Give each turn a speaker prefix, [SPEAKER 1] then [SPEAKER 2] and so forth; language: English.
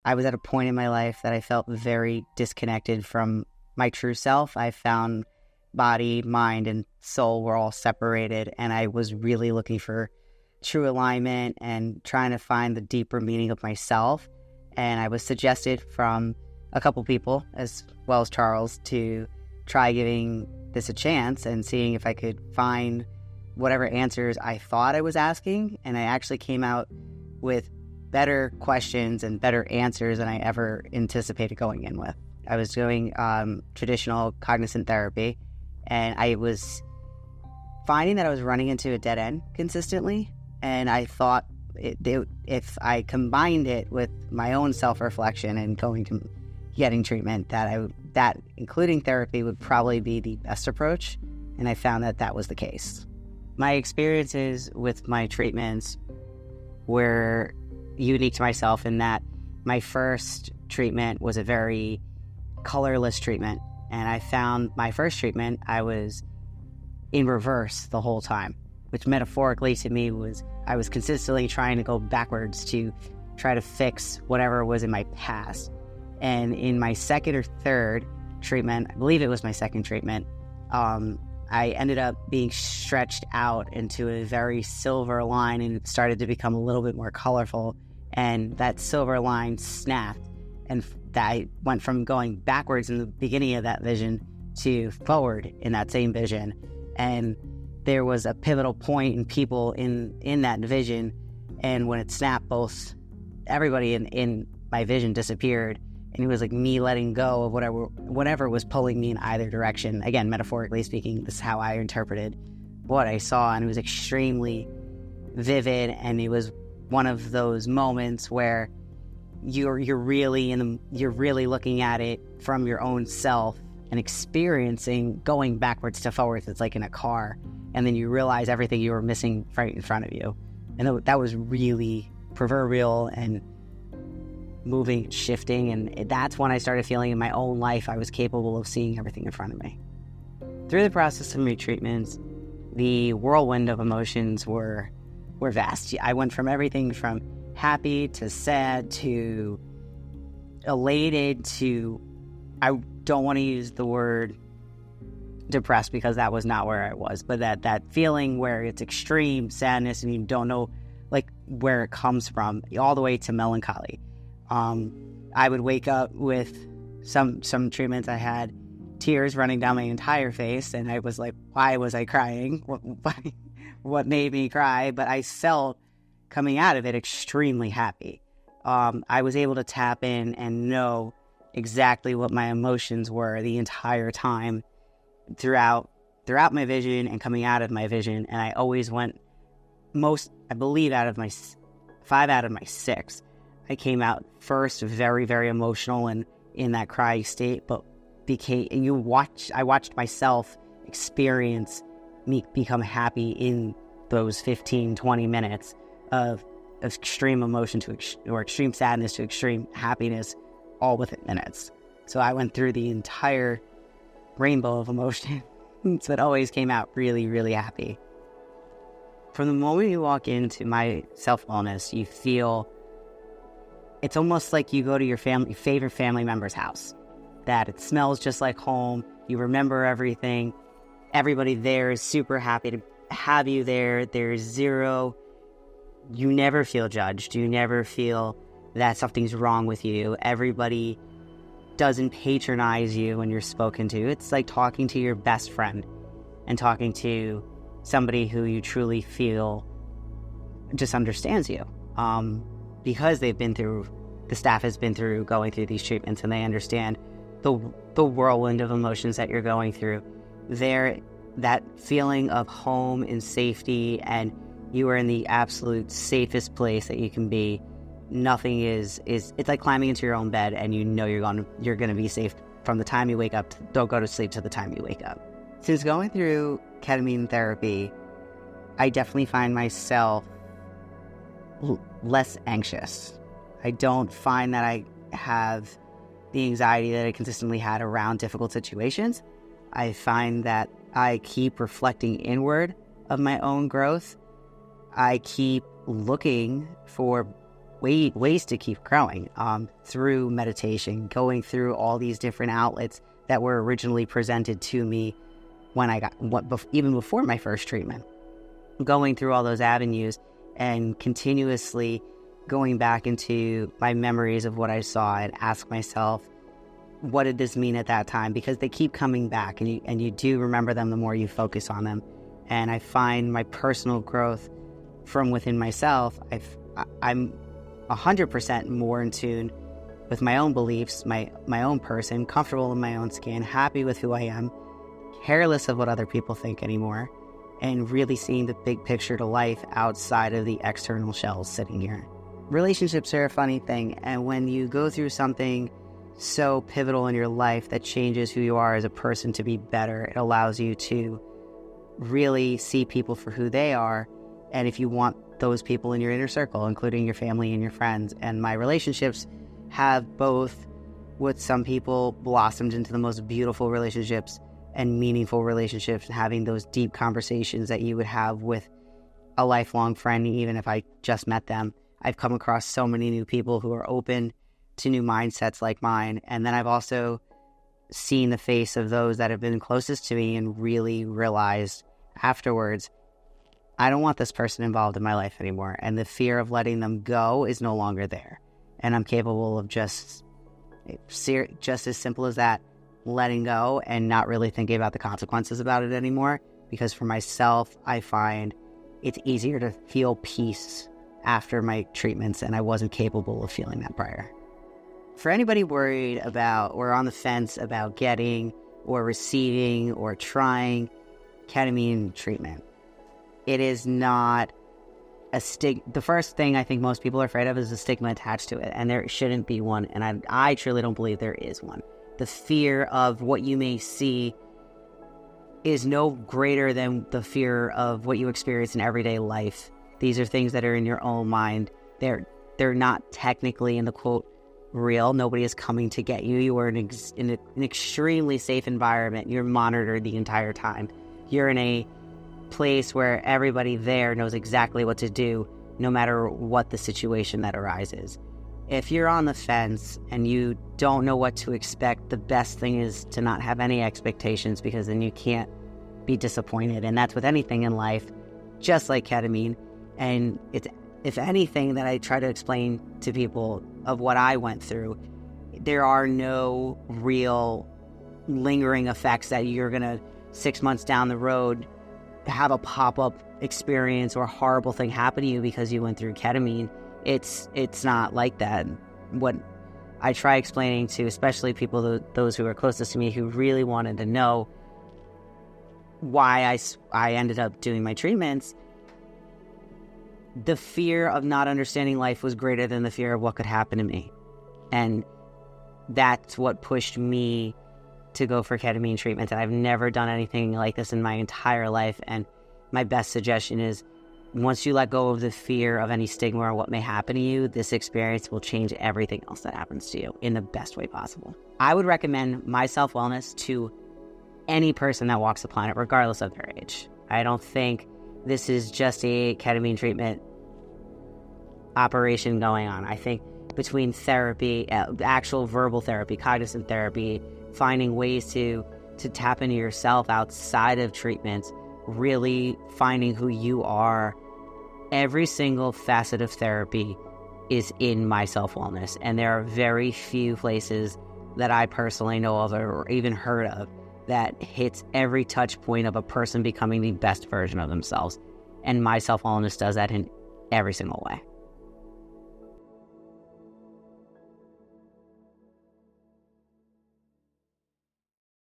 [SPEAKER 1] I was at a point in my life that I felt very disconnected from my true self. I found body, mind, and soul were all separated, and I was really looking for true alignment and trying to find the deeper meaning of myself. And I was suggested from a couple people, as well as Charles, to try giving this a chance and seeing if I could find whatever answers I thought I was asking. And I actually came out with better questions and better answers than I ever anticipated going in with. I was doing traditional cognizant therapy, and I was finding that I was running into a dead end consistently. And I thought if I combined it with my own self-reflection and going to getting treatment, that including therapy would probably be the best approach. And I found that that was the case. My experiences with my treatments were unique to myself in that my first treatment was a very colorless treatment. And I found my first treatment, I was in reverse the whole time, which metaphorically to me was I was consistently trying to go backwards to try to fix whatever was in my past. And in my second or third treatment, I believe it was my second treatment, I ended up being stretched out into a very silver line, and it started to become a little bit more colorful. And that silver line snapped, and I went from going backwards in the beginning of that vision to forward in that same vision. And there was a pivotal point in people in that vision, and when it snapped, everybody in my vision disappeared. And it was like me letting go of whatever was pulling me in either direction. Again, metaphorically speaking, this is how I interpreted what I saw, and it was extremely vivid. And it was one of those moments where you're really looking at it from your own self and experiencing going backwards to forwards. It's like in a car, and then you realize everything you were missing right in front of you. And that was really proverbial and moving, shifting, and that's when I started feeling in my own life I was capable of seeing everything in front of me. Through the process of my treatments, the whirlwind of emotions were vast. I went from everything from happy to sad to elated to, I don't want to use the word depressed because that was not where I was, but that feeling where it's extreme sadness and you don't know like where it comes from, all the way to melancholy. I would wake up with some treatments. I had tears running down my entire face, and I was like, why was I crying? What made me cry? But I felt coming out of it extremely happy. I was able to tap in and know exactly what my emotions were the entire time throughout my vision and coming out of my vision. And I always went I believe out of my 5 out of my 6, I came out first very, very emotional and in that cry state, but I watched myself experience me become happy in those 15, 20 minutes of extreme emotion or extreme sadness to extreme happiness, all within minutes. So I went through the entire rainbow of emotions that always came out really, really happy. From the moment you walk into my self-wellness, you feel it's almost like you go to your favorite family member's house, that it smells just like home. You remember everything. Everybody there is super happy to have you there. You never feel judged. You never feel that something's wrong with you. Everybody doesn't patronize you when you're spoken to. It's like talking to your best friend and talking to somebody who you truly feel just understands you. Because the staff has been through going through these treatments, and they understand the whirlwind of emotions that you're going through. That feeling of home and safety, and you are in the absolute safest place that you can be. Nothing is it's like climbing into your own bed, and you know you're going to be safe from the time you wake up. Don't go to sleep to the time you wake up. Since going through ketamine therapy, I definitely find myself less anxious. I don't find that I have the anxiety that I consistently had around difficult situations. I find that I keep reflecting inward of my own growth. I keep looking for ways to keep growing through meditation, going through all these different outlets that were originally presented to me when I got even before my first treatment, going through all those avenues and continuously going back into my memories of what I saw and ask myself, what did this mean at that time? Because they keep coming back, and you do remember them the more you focus on them. And I find my personal growth from within myself. I'm 100% more in tune with my own beliefs, my own person, comfortable in my own skin, happy with who I am, careless of what other people think anymore, and really seeing the big picture to life outside of the external shells sitting here. Relationships are a funny thing, and when you go through something so pivotal in your life that changes who you are as a person to be better, it allows you to really see people for who they are, and if you want those people in your inner circle, including your family and your friends. And my relationships have both, with some people, blossomed into the most beautiful relationships and meaningful relationships, having those deep conversations that you would have with a lifelong friend, even if I just met them. I've come across so many new people who are open to new mindsets like mine. And then I've also seen the face of those that have been closest to me and really realized afterwards, I don't want this person involved in my life anymore. And the fear of letting them go is no longer there. And I'm capable of just as simple as that, letting go and not really thinking about the consequences about it anymore. Because for myself, I find it's easier to feel peace after my treatments, and I wasn't capable of feeling that prior. For anybody worried about or on the fence about getting or receiving or trying ketamine treatment, it is not a the first thing I think most people are afraid of is the stigma attached to it, and there shouldn't be one, and I truly don't believe there is one. The fear of what you may see is no greater than the fear of what you experience in everyday life. These are things that are in your own mind. They're not technically, in the quote, real. Nobody is coming to get you. You are in an extremely safe environment. You're monitored the entire time. You're in a place where everybody there knows exactly what to do, no matter what the situation that arises. If you're on the fence and you don't know what to expect, the best thing is to not have any expectations, because then you can't be disappointed. And that's with anything in life, just like ketamine. And it's, if anything, that I try to explain to people of what I went through, there are no real lingering effects that you're going to 6 months down the road have a pop-up experience or a horrible thing happen to you because you went through ketamine. It's not like that. What I try explaining to, especially people, those who are closest to me, who really wanted to know why I ended up doing my treatments, the fear of not understanding life was greater than the fear of what could happen to me. And that's what pushed me to go for ketamine treatment. And I've never done anything like this in my entire life. And my best suggestion is, once you let go of the fear of any stigma or what may happen to you, this experience will change everything else that happens to you in the best way possible. I would recommend my self-wellness to any person that walks the planet, regardless of their age. I don't think this is just a ketamine treatment operation going on. I think between therapy, actual verbal therapy, cognizant therapy, finding ways to tap into yourself outside of treatments, really finding who you are, every single facet of therapy is in my self-wellness. And there are very few places that I personally know of or even heard of that hits every touch point of a person becoming the best version of themselves. And my self-wellness does that in every single way.